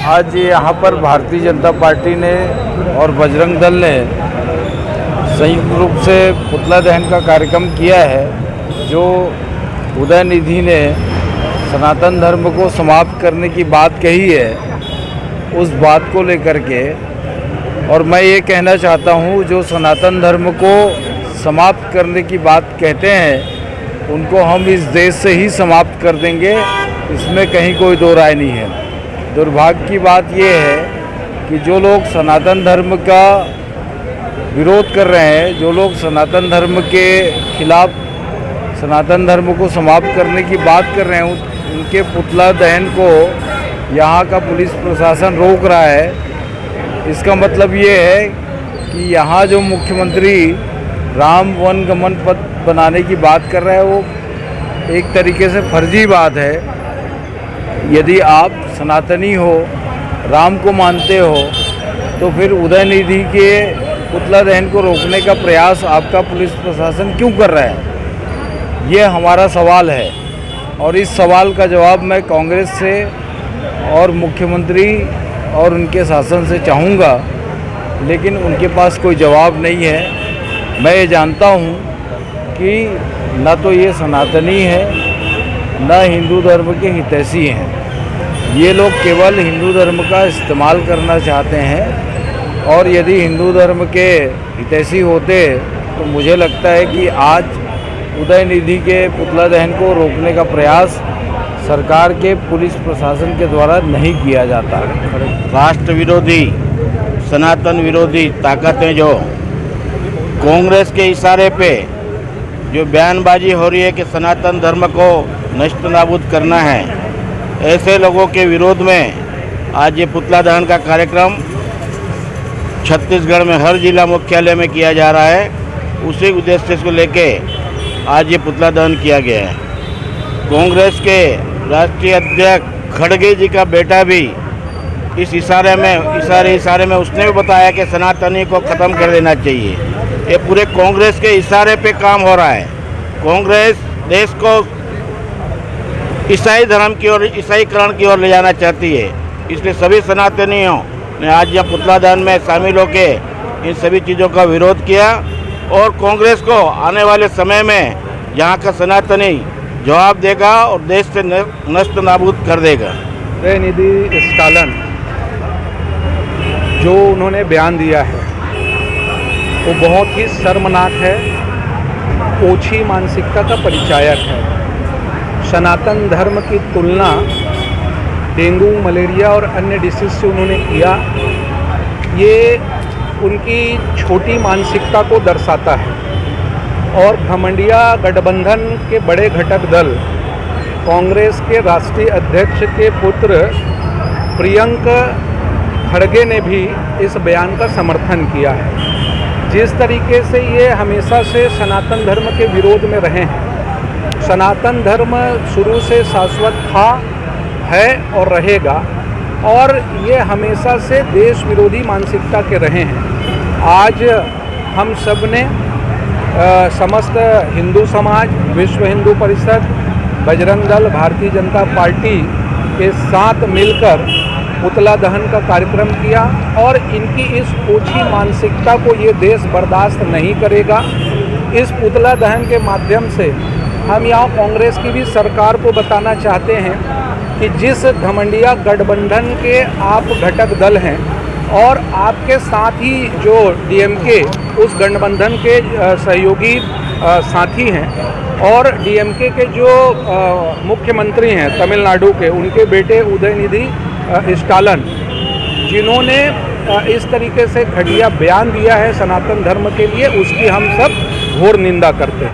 आज यहाँ पर भारतीय जनता पार्टी ने और बजरंग दल ने संयुक्त रूप से पुतला दहन का कार्यक्रम किया है। जो उदयनिधि ने सनातन धर्म को समाप्त करने की बात कही है, उस बात को लेकर के और मैं ये कहना चाहता हूँ, जो सनातन धर्म को समाप्त करने की बात कहते हैं उनको हम इस देश से ही समाप्त कर देंगे, इसमें कहीं कोई दो राय नहीं है। दुर्भाग्य की बात ये है कि जो लोग सनातन धर्म का विरोध कर रहे हैं, जो लोग सनातन धर्म के खिलाफ सनातन धर्म को समाप्त करने की बात कर रहे हैं, उनके पुतला दहन को यहाँ का पुलिस प्रशासन रोक रहा है। इसका मतलब ये है कि यहाँ जो मुख्यमंत्री राम वन गमन पथ बनाने की बात कर रहा है, वो एक तरीके से फर्जी बात है। यदि आप सनातनी हो, राम को मानते हो, तो फिर उदयनिधि के पुतला दहन को रोकने का प्रयास आपका पुलिस प्रशासन क्यों कर रहा है, ये हमारा सवाल है। और इस सवाल का जवाब मैं कांग्रेस से और मुख्यमंत्री और उनके शासन से चाहूँगा, लेकिन उनके पास कोई जवाब नहीं है। मैं ये जानता हूँ कि न तो ये सनातनी है, न हिंदू धर्म के हितैषी हैं। ये लोग केवल हिंदू धर्म का इस्तेमाल करना चाहते हैं, और यदि हिंदू धर्म के हितैषी होते तो मुझे लगता है कि आज उदयनिधि के पुतला दहन को रोकने का प्रयास सरकार के पुलिस प्रशासन के द्वारा नहीं किया जाता। राष्ट्र विरोधी, सनातन विरोधी ताकतें जो कांग्रेस के इशारे पे जो बयानबाजी हो रही है कि सनातन धर्म को नष्ट नाबूद करना है, ऐसे लोगों के विरोध में आज ये पुतला दहन का कार्यक्रम छत्तीसगढ़ में हर जिला मुख्यालय में किया जा रहा है। उसी उद्देश्य को लेके आज ये पुतला दहन किया गया है। कांग्रेस के राष्ट्रीय अध्यक्ष खड़गे जी का बेटा भी इस इशारे में उसने भी बताया कि सनातनी को ख़त्म कर देना चाहिए। ये पूरे कांग्रेस के इशारे पे काम हो रहा है। कांग्रेस देश को ईसाई धर्म की ओर, ईसाईकरण की ओर ले जाना चाहती है। इसलिए सभी सनातनियों ने आज यह पुतला दहन में शामिल होकर इन सभी चीज़ों का विरोध किया, और कांग्रेस को आने वाले समय में यहाँ का सनातनी जवाब देगा और देश से नष्ट नाबूद कर देगा। उदयनिधि स्टालन जो उन्होंने बयान दिया है वो बहुत ही शर्मनाक है, ओछी मानसिकता का परिचायक है। सनातन धर्म की तुलना डेंगू, मलेरिया और अन्य डिसीज से उन्होंने किया। ये उनकी छोटी मानसिकता को दर्शाता है। और घमंडिया गठबंधन के बड़े घटक दल कांग्रेस के राष्ट्रीय अध्यक्ष के पुत्र प्रियंक खड़गे ने भी इस बयान का समर्थन किया है। जिस तरीके से ये हमेशा से सनातन धर्म के विरोध में रहे हैं, सनातन धर्म शुरू से शाश्वत था, है और रहेगा, और ये हमेशा से देश विरोधी मानसिकता के रहे हैं। आज हम सब ने समस्त हिंदू समाज, विश्व हिंदू परिषद, बजरंग दल, भारतीय जनता पार्टी के साथ मिलकर पुतला दहन का कार्यक्रम किया, और इनकी इस ओछी मानसिकता को ये देश बर्दाश्त नहीं करेगा। इस पुतला दहन के माध्यम से हम यहाँ कांग्रेस की भी सरकार को बताना चाहते हैं कि जिस घमंडिया गठबंधन के आप घटक दल हैं, और आपके साथ ही जो डीएमके उस गठबंधन के सहयोगी साथी हैं, और डीएमके के जो मुख्यमंत्री हैं तमिलनाडु के, उनके बेटे उदयनिधि स्टालन, जिन्होंने इस तरीके से घटिया बयान दिया है सनातन धर्म के लिए, उसकी हम सब घोर निंदा करते हैं।